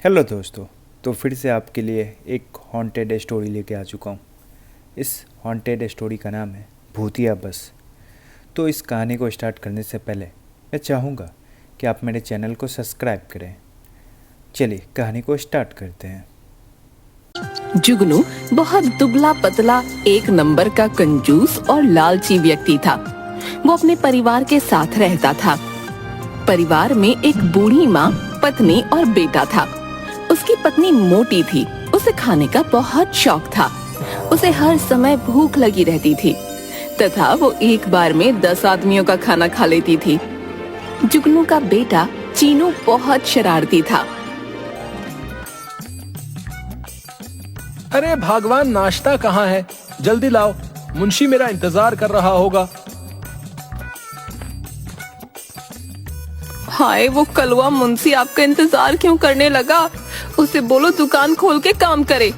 Hello दोस्तों। तो फिर से आपके लिए एक हॉन्टेड स्टोरी लेके आ चुका हूँ। इस हॉन्टेड स्टोरी का नाम है भूतिया बस। तो इस कहानी को स्टार्ट करने से पहले मैं चाहूँगा कि आप मेरे चैनल को सब्सक्राइब करें। चलिए कहानी को स्टार्ट करते हैं। जुगनू बहुत दुबला पतला एक नंबर का कंजूस और लालची व्यक्ति था। वो अपने परिवार के साथ रहता था। परिवार में एक बूढ़ी माँ, पत्नी और बेटा था। उसकी पत्नी मोटी थी। उसे खाने का बहुत शौक था। उसे हर समय भूख लगी रहती थी तथा वो एक बार में 10 आदमियों का खाना खा लेती थी। जुगनू का बेटा चीनू बहुत शरारती था। अरे भगवान, नाश्ता कहाँ है? जल्दी लाओ, मुंशी मेरा इंतजार कर रहा होगा। हाय, वो कलवा मुंशी आपका इंतजार क्यों करने लगा? उसे बोलो दुकान खोल के काम करे।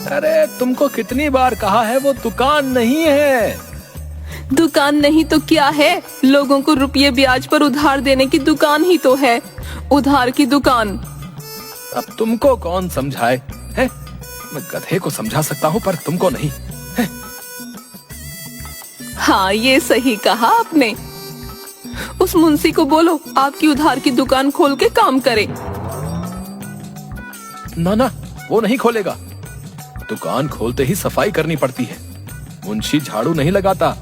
अरे तुमको कितनी बार कहा है, वो दुकान नहीं है। दुकान नहीं तो क्या है? लोगों को रुपये ब्याज पर उधार देने की दुकान ही तो है। उधार की दुकान। अब तुमको कौन समझाए है? मैं गधे को समझा सकता हूँ पर तुमको नहीं है? हाँ, ये सही कहा आपने। उस मुंशी को बोलो आपकी उधार की दुकान खोल के काम करे। ना, वो नहीं खोलेगा। दुकान खोलते ही सफाई करनी पड़ती है। मुंशी झाड़ू नहीं लगाता,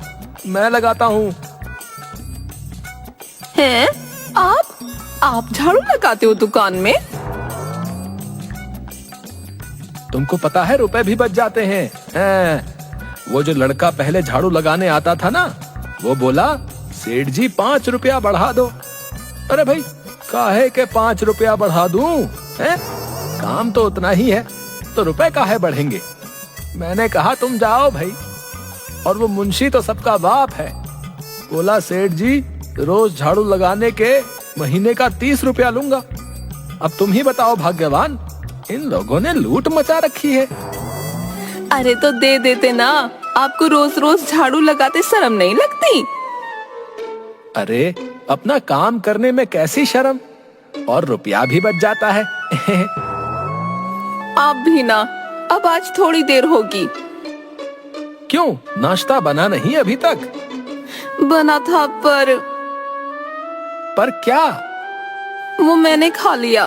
मैं लगाता हूँ। हैं? आप झाड़ू लगाते हो दुकान में? तुमको पता है रुपए भी बच जाते हैं। वो जो लड़का पहले झाड़ू लगाने आता था ना, वो बोला सेठ जी 5 रुपया बढ़ा दो। अरे भाई, काहे के 5 रुपया बढ़ा दूं? काम तो उतना ही है, तो रुपए काहे बढ़ेंगे? मैंने कहा तुम जाओ भाई। और वो मुंशी तो सबका बाप है। बोला सेठ जी रोज झाड़ू लगाने के महीने का 30 रुपया लूंगा। अब तुम ही बताओ भाग्यवान, इन लोगों ने लूट मचा रखी है। अरे तो दे देते ना। आपको रोज रोज झाड़ू लगाते शर्म नहीं लगती? अरे अपना काम करने में कैसी शर्म, और रुपया भी बच जाता है। आप भी ना। अब आज थोड़ी देर होगी। क्यों, नाश्ता बना नहीं अभी तक? बना था पर क्या? वो मैंने खा लिया।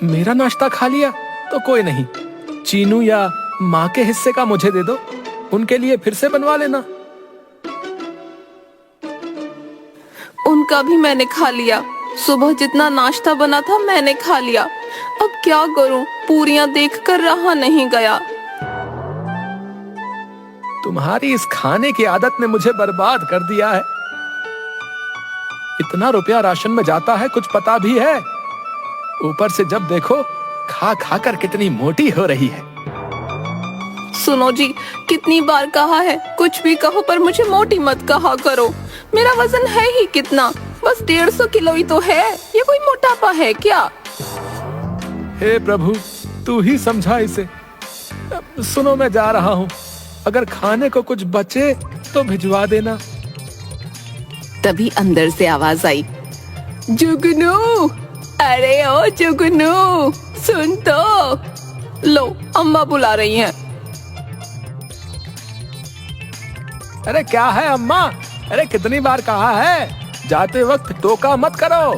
मेरा नाश्ता खा लिया? तो कोई नहीं, चीनू या माँ के हिस्से का मुझे दे दो, उनके लिए फिर से बनवा लेना। उनका भी मैंने खा लिया। सुबह जितना नाश्ता बना था मैंने खा लिया। अब क्या करूं, पूरियां देखकर रहा नहीं गया। तुम्हारी इस खाने की आदत ने मुझे बर्बाद कर दिया है। इतना रुपया राशन में जाता है, कुछ पता भी है? ऊपर से जब देखो खा खा कर कितनी मोटी हो रही है। सुनो जी, कितनी बार कहा है, कुछ भी कहो पर मुझे मोटी मत कहा करो। मेरा वजन है ही कितना, बस 150 किलो ही तो है। ये कोई मोटापा है क्या? हे प्रभु, तू ही समझा इसे। सुनो, मैं जा रहा हूँ। अगर खाने को कुछ बचे तो भिजवा देना। तभी अंदर से आवाज आई, जुगनू, अरे ओ जुगनू, सुन तो। लो, अम्मा बुला रही हैं। अरे क्या है अम्मा? अरे कितनी बार कहा है, जाते वक्त टोका मत करो।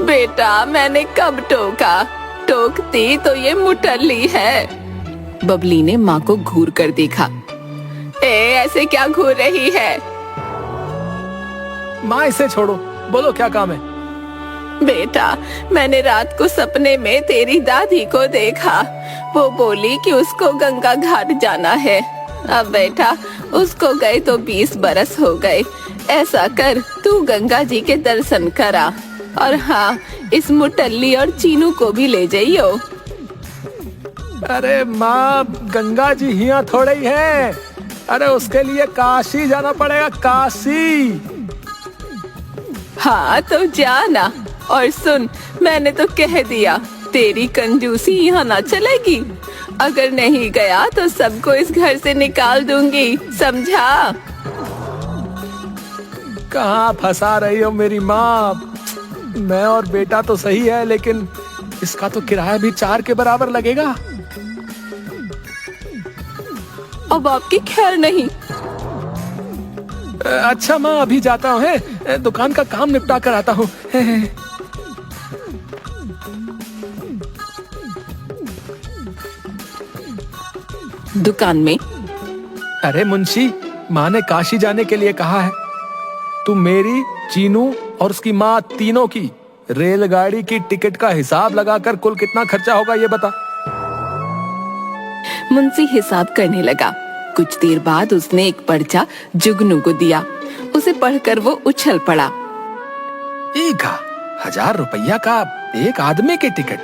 बेटा, मैंने कब टोका? टोकती तो ये मुटल्ली है। बबली ने माँ को घूर कर देखा। ऐसे क्या घूर रही है? माँ इसे छोड़ो, बोलो क्या काम है? बेटा, मैंने रात को सपने में तेरी दादी को देखा। वो बोली कि उसको गंगा घाट जाना है। अब बेटा, उसको गए तो 20 बरस हो गए। ऐसा कर, तू गंगा जी के दर्शन करा। और हाँ, इस मुटल्ली और चीनू को भी ले जाइयो। अरे माँ, गंगा जी यहाँ थोड़े ही है। अरे उसके लिए काशी जाना पड़ेगा, काशी। हाँ तो जाना। और सुन, मैंने तो कह दिया, तेरी कंजूसी यहाँ ना चलेगी। अगर नहीं गया तो सबको इस घर से निकाल दूंगी, समझा? कहाँ फंसा रही हो मेरी माँ? मैं और बेटा तो सही है, लेकिन इसका तो किराया भी 4 के बराबर लगेगा। अब आपकी खैर नहीं। अच्छा माँ, अभी जाता हूँ, दुकान का काम निपटा कर आता हूँ। दुकान में अरे मुंशी, माँ ने काशी जाने के लिए कहा है। तू मेरी, चीनू और उसकी माँ तीनों की रेलगाड़ी की टिकट का हिसाब लगाकर कुल कितना खर्चा होगा ये बता। मुंशी हिसाब करने लगा। कुछ देर बाद उसने एक पर्चा जुगनू को दिया। उसे पढ़कर वो उछल पड़ा। 1000 रुपया का एक आदमी की टिकट,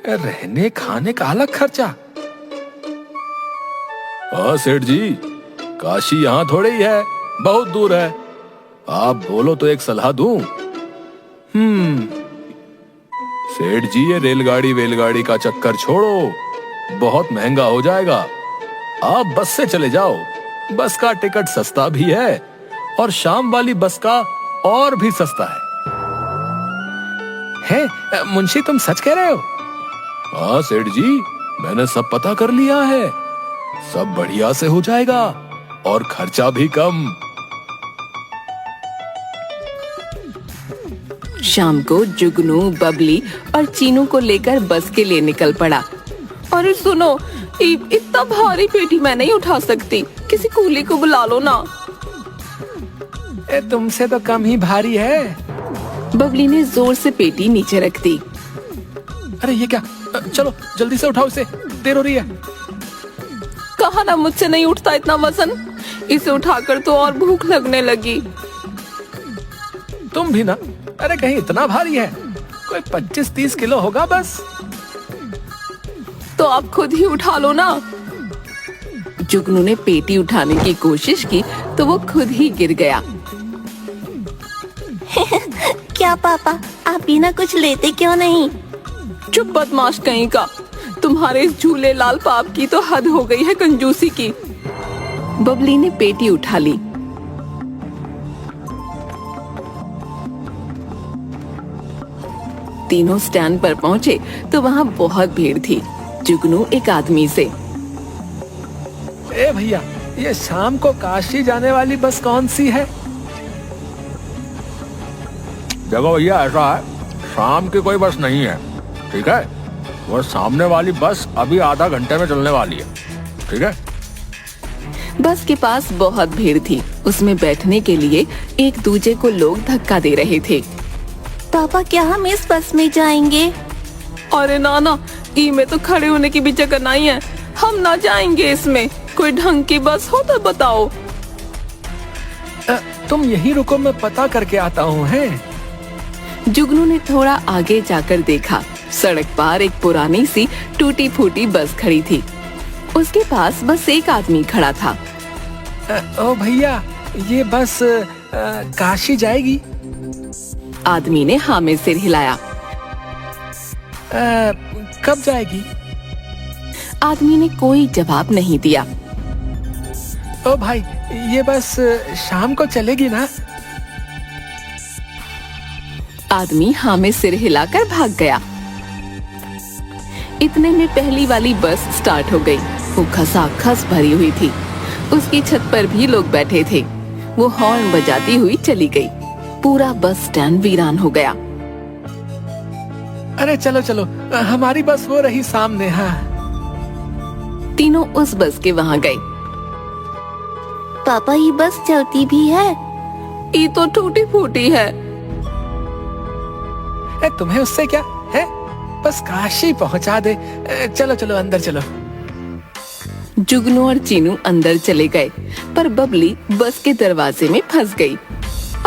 रहने खाने का अलग खर्चा। हाँ सेठ जी, काशी यहाँ थोड़े ही है, बहुत दूर है। आप बोलो तो एक सलाह दूं। सेठ जी, ये रेलगाड़ी का चक्कर छोड़ो, बहुत महंगा हो जाएगा। आप बस से चले जाओ, बस का टिकट सस्ता भी है और शाम वाली बस का और भी सस्ता है। मुंशी, तुम सच कह रहे हो? हाँ सेठ जी, मैंने सब पता कर लिया है, सब बढ़िया से हो जाएगा और खर्चा भी कम। शाम को जुगनू, बबली और चीनू को लेकर बस के लिए निकल पड़ा। अरे सुनो, इतना भारी पेटी मैं नहीं उठा सकती, किसी कूली को बुला लो ना। तुमसे तो कम ही भारी है। बबली ने जोर से पेटी नीचे रख दी। अरे ये क्या? चलो जल्दी से उठाओ इसे, देर हो रही है। कहा ना मुझसे नहीं उठता इतना वजन। इसे उठाकर तो और भूख लगने लगी। तुम भी ना, अरे कहीं इतना भारी है? कोई 25-30 किलो होगा बस। तो आप खुद ही उठा लो ना। जुगनू ने पेटी उठाने की कोशिश की तो वो खुद ही गिर गया। क्या पापा, आप बिना कुछ लेते क्यों नहीं? चुप बदमाश कहीं का, तुम्हारे इस झूले लाल पाप की तो हद हो गई है कंजूसी की। बबली ने पेटी उठा ली। तीनों स्टैंड पर पहुंचे तो वहां बहुत भीड़ थी। जुगनू एक आदमी से, ए भैया, ये शाम को काशी जाने वाली बस कौन सी है? देखो भैया, ऐसा है, शाम की कोई बस नहीं है, ठीक है? वो सामने वाली बस अभी आधा घंटे में चलने वाली है, ठीक है? बस के पास बहुत भीड़ थी। उसमें बैठने के लिए एक दूजे को लोग धक्का दे रहे थे। पापा, क्या हम इस बस में जाएंगे? अरे नाना, ई में तो खड़े होने की भी जगह नहीं है, हम ना जाएंगे इसमें। कोई ढंग की बस हो तो बताओ। तुम यहीं रुको, मैं पता करके आता हूँ। है जुगनू ने थोड़ा आगे जाकर देखा। सड़क पार एक पुरानी सी टूटी फूटी बस खड़ी थी। उसके पास बस एक आदमी खड़ा था। ओ भैया, ये बस काशी जाएगी? आदमी ने हाँ में सिर हिलाया। कब जाएगी? आदमी ने कोई जवाब नहीं दिया। ओ भाई, ये बस शाम को चलेगी ना? आदमी हाँ में सिर हिलाकर भाग गया। इतने में पहली वाली बस स्टार्ट हो गई। वो खसाखस भरी हुई थी। उसकी छत पर भी लोग बैठे थे। वो हॉर्न बजाती हुई चली गई। पूरा बस स्टैंड वीरान हो गया। अरे चलो चलो, हमारी बस वो रही सामने। हाँ, तीनों उस बस के वहाँ गए। पापा, ये बस चलती भी है? ये तो टूटी फूटी है। तुम्हें उससे क्या है? बस काशी पहुंचा दे। चलो चलो, अंदर चलो। जुगनू और चीनू अंदर चले गए, पर बबली बस के दरवाजे में फंस गई।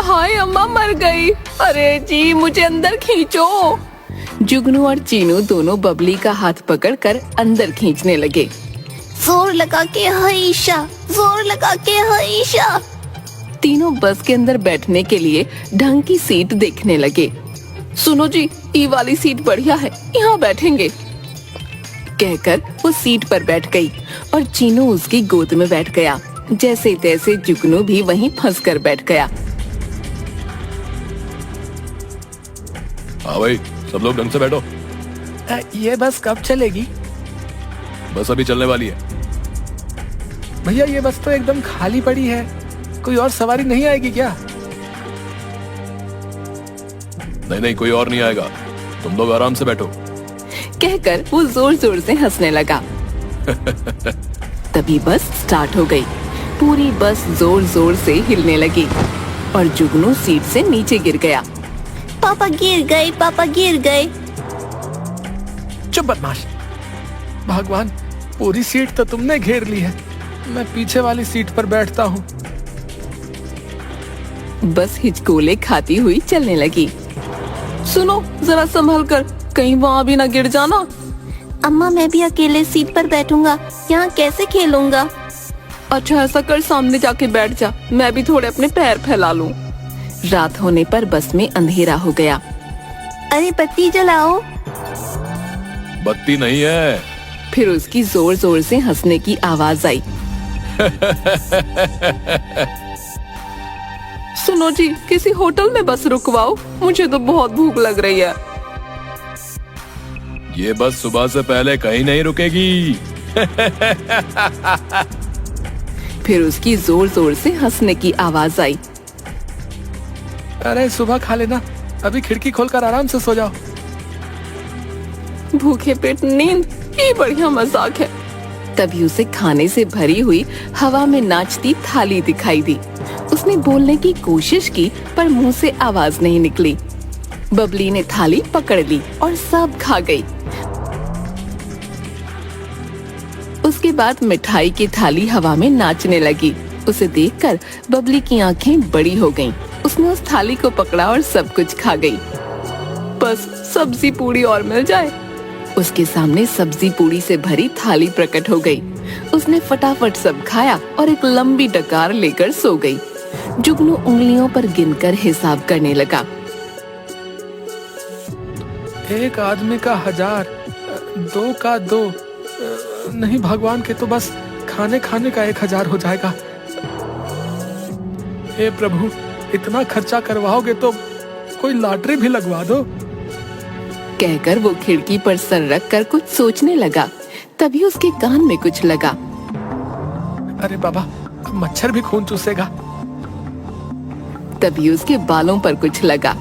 हाय अम्मा, मर गई। अरे जी, मुझे अंदर खींचो। जुगनू और चीनू दोनों बबली का हाथ पकड़कर अंदर खींचने लगे। जोर लगा के हईशा, जोर लगा के हईशा। तीनों बस के अंदर बैठने के लिए ढंग की सीट देखने लगे। सुनो जी, ये वाली सीट बढ़िया है, यहाँ बैठेंगे। कहकर वो सीट पर बैठ गई और चीनू उसकी गोद में बैठ गया। जैसे तैसे जुगनू भी वहीं फंस कर बैठ गया। हाँ भाई, सब लोग ढंग से बैठो। ये बस कब चलेगी? बस अभी चलने वाली है। भैया ये बस तो एकदम खाली पड़ी है, कोई और सवारी नहीं आएगी क्या? नहीं नहीं, कोई और नहीं आएगा, तुम लोग आराम से बैठो। कहकर वो जोर जोर से हंसने लगा। तभी बस स्टार्ट हो गई। पूरी बस जोर जोर से हिलने लगी और जुगनू सीट से नीचे गिर गया। पापा गिर गए, पापा गिर गए। चुप बदमाश। भगवान, पूरी सीट तो तुमने घेर ली है, मैं पीछे वाली सीट पर बैठता हूँ। बस हिचकोले खाती हुई चलने लगी। सुनो, जरा संभल कर, कहीं वहाँ भी ना गिर जाना। अम्मा मैं भी अकेले सीट पर बैठूंगा, यहाँ कैसे खेलूंगा? अच्छा ऐसा कर, सामने जाके बैठ जा, मैं भी थोड़े अपने पैर फैला लूं। रात होने पर बस में अंधेरा हो गया। अरे बत्ती जलाओ। बत्ती नहीं है। फिर उसकी जोर जोर से हंसने की आवाज आई। सुनो जी, किसी होटल में बस रुकवाओ, मुझे तो बहुत भूख लग रही है। ये बस सुबह से पहले कहीं नहीं रुकेगी। फिर उसकी जोर जोर से हंसने की आवाज आई। अरे सुबह खा लेना, अभी खिड़की खोलकर आराम से सो जाओ। भूखे पेट नींद, ये बढ़िया मजाक है। तभी उसे खाने से भरी हुई हवा में नाचती थाली दिखाई दी। उसने बोलने की कोशिश की पर मुंह से आवाज नहीं निकली। बबली ने थाली पकड़ ली और सब खा गई। उसके बाद मिठाई की थाली हवा में नाचने लगी। उसे देखकर बबली की आंखें बड़ी हो गईं। उसने उस थाली को पकड़ा और सब कुछ खा गई। बस सब्जी पूरी और मिल जाए। उसके सामने सब्जी पूरी से भरी थाली प्रकट हो गई। उसने फटाफट सब खाया और एक लंबी डकार लेकर सो गई। जुगनू उंगलियों पर गिनकर हिसाब करने लगा। एक आदमी का 1000, 2 का 2, नहीं भगवान के तो बस खाने खाने का 1000 हो जाएगा। हे प्रभु, इतना खर्चा करवाओगे तो कोई लॉटरी भी लगवा दो। कहकर वो खिड़की पर सर रख कर कुछ सोचने लगा। तभी उसके कान में कुछ लगा। अरे बाबा, मच्छर भी खून चूसेगा। तभी उसके बालों पर कुछ लगा।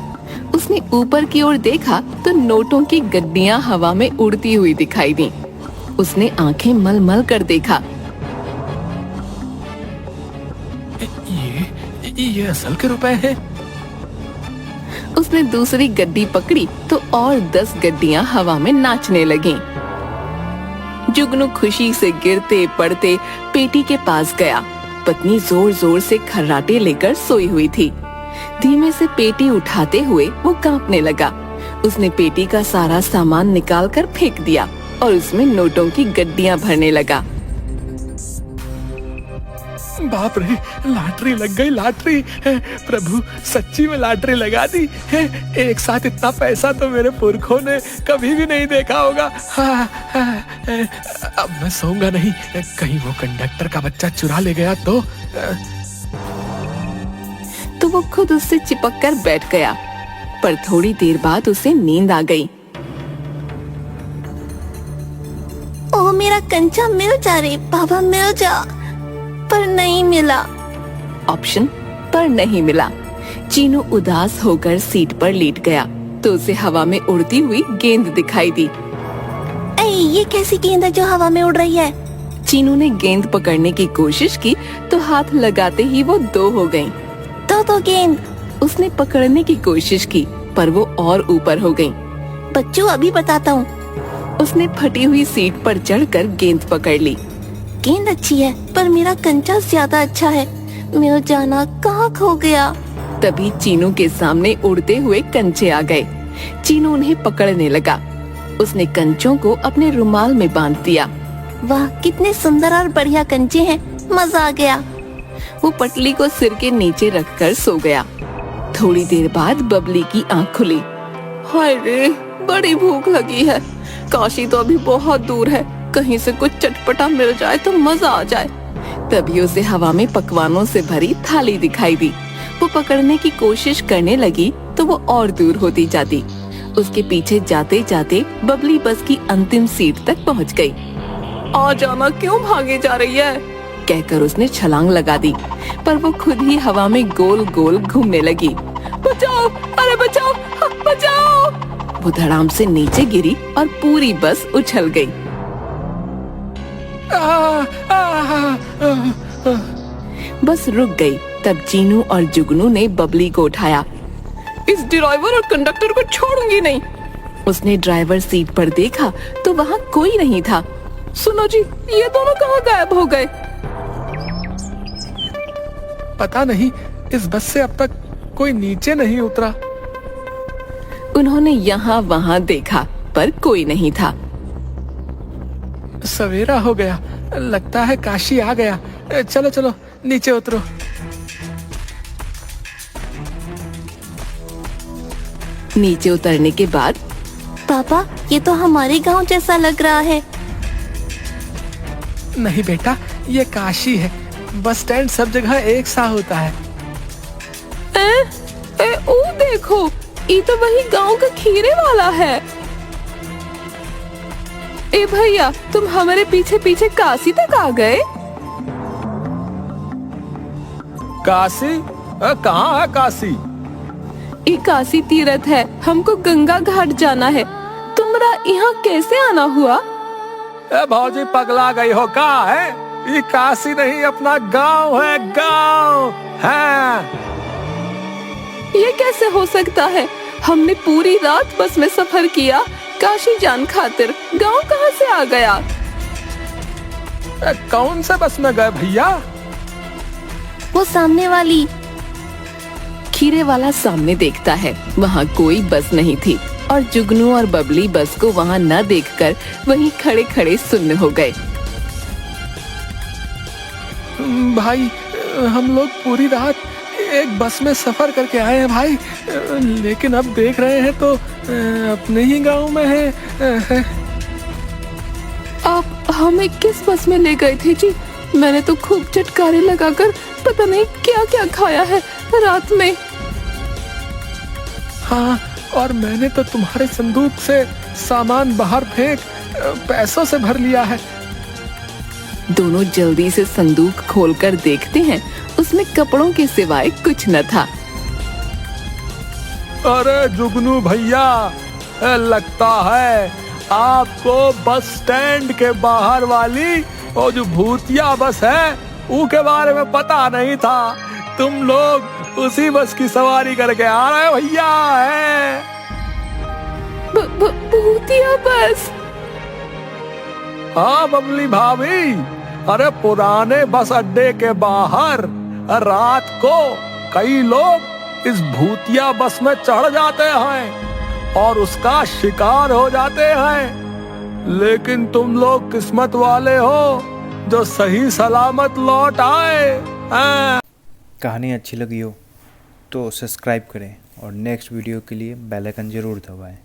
उसने ऊपर की ओर देखा तो नोटों की गड्डियां हवा में उड़ती हुई दिखाई दी। उसने आंखें मल-मल कर देखा। ये असल के रुपए हैं। उसने दूसरी गड्डी पकड़ी तो और 10 गड्डियां हवा में नाचने लगीं। जुगनू खुशी से गिरते पड़ते पेटी के पास गया। पत्नी जोर जोर से खर्राटे लेकर सोई हुई थी। धीमे से पेटी उठाते हुए वो कांपने लगा। उसने पेटी का सारा सामान निकाल कर फेंक दिया और उसमें नोटों की गड्डियां भरने लगा। बाप रे, लॉटरी लग गई, लॉटरी। प्रभु, सच्ची में लॉटरी लगा दी। एक साथ इतना पैसा तो मेरे पुरखों ने कभी भी नहीं देखा होगा। अब मैं सोऊंगा नहीं, कहीं वो कंडक्टर का बच्चा चुरा ले गया तो वो खुद उससे चिपक कर बैठ गया। पर थोड़ी देर बाद उसे नींद आ गई। ओ मेरा कंचा मिल जा रे बाबा, मिल जा। पर नहीं मिला। ऑप्शन पर नहीं मिला। चीनू उदास होकर सीट पर लेट गया तो उसे हवा में उड़ती हुई गेंद दिखाई दी। ये कैसी गेंद है जो हवा में उड़ रही है? चीनू ने गेंद पकड़ने की कोशिश की तो हाथ लगाते ही वो 2 हो गईं। तो गेंद। उसने पकड़ने की कोशिश की पर वो और ऊपर हो गईं। बच्चों अभी बताता हूँ। उसने फटी हुई सीट पर चढ़कर गेंद पकड़ ली। गेंद अच्छी है पर मेरा कंचा ज्यादा अच्छा है। मिल जाना, कहाँ खो गया? तभी चीनू के सामने उड़ते हुए कंचे आ गए। चीनू उन्हें पकड़ने लगा। उसने कंचों को अपने रुमाल में बांध दिया। वाह, कितने सुंदर और बढ़िया कंचे हैं, मजा आ गया। वो पटली को सिर के नीचे रखकर सो गया। थोड़ी देर बाद बबली की आंख खुली। हाय रे, बड़ी भूख लगी है। काशी तो अभी बहुत दूर है, कहीं से कुछ चटपटा मिल जाए तो मजा आ जाए। तभी उसे हवा में पकवानों से भरी थाली दिखाई दी। वो पकड़ने की कोशिश करने लगी तो वो और दूर होती जाती। उसके पीछे जाते जाते बबली बस की अंतिम सीट तक पहुंच गई। आ जाना, क्यों भागे जा रही है, कहकर उसने छलांग लगा दी, पर वो खुद ही हवा में गोल गोल घूमने लगी। बचाओ, अरे बचाओ, बचाओ! वो धड़ाम से नीचे गिरी और पूरी बस उछल गई। बस रुक गई। तब जीनू और जुगनू ने बबली को उठाया। इस ड्राइवर और कंडक्टर को छोड़ूंगी नहीं। उसने ड्राइवर सीट पर देखा तो वहाँ कोई नहीं था। सुनो जी, ये दोनों कहाँ गायब हो गए? पता नहीं, इस बस से अब तक कोई नीचे नहीं उतरा। उन्होंने यहाँ वहाँ देखा पर कोई नहीं था। सवेरा हो गया, लगता है काशी आ गया। चलो चलो नीचे उतरो। नीचे उतरने के बाद पापा, ये तो हमारे गांव जैसा लग रहा है। नहीं बेटा, ये काशी है। बस स्टैंड सब जगह एक सा होता है। ओ देखो, ये तो वही गांव का खीरे वाला है। ए भैया, तुम हमारे पीछे पीछे काशी तक आ गए? काशी? कहाँ है काशी? ये काशी तीर्थ है, हमको गंगा घाट जाना है। तुम्हारा यहाँ कैसे आना हुआ? भौजी पगला गई हो का है? ये काशी नहीं, अपना गांव है, गांव है। ये कैसे हो सकता है? हमने पूरी रात बस में सफर किया काशी जान खातिर। गांव कहाँ से आ गया? कौन से बस में गए भैया? वो सामने वाली। खीरे वाला सामने देखता है, वहाँ कोई बस नहीं थी और जुगनू और बबली बस को वहाँ न देखकर वहीं खड़े खड़े सुन्न हो गए। भाई, हम लोग पूरी रात एक बस में सफर करके आए हैं भाई, लेकिन अब देख रहे हैं तो अपने ही गांव में है। आप हमें किस बस में ले गए थे जी? मैंने तो खूब चटकारे लगाकर पता नहीं क्या क्या खाया है रात में। हाँ, और मैंने तो तुम्हारे संदूक से सामान बाहर फेंक पैसों से भर लिया है। दोनों जल्दी से संदूक खोलकर देखते हैं, उसमें कपड़ों के सिवाय कुछ न था। अरे जुगनू भैया, लगता है आपको बस स्टैंड के बाहर वाली वो जो भूतिया बस है उसके बारे में पता नहीं था। तुम लोग उसी बस की सवारी करके आ रहे हो भैया। है भूतिया बस? हाँ बबली भाभी, अरे पुराने बस अड्डे के बाहर रात को कई लोग इस भूतिया बस में चढ़ जाते हैं और उसका शिकार हो जाते हैं, लेकिन तुम लोग किस्मत वाले हो जो सही सलामत लौट आए। कहानी अच्छी लगी हो तो सब्सक्राइब करें और नेक्स्ट वीडियो के लिए बेल आइकन जरूर दबाएं।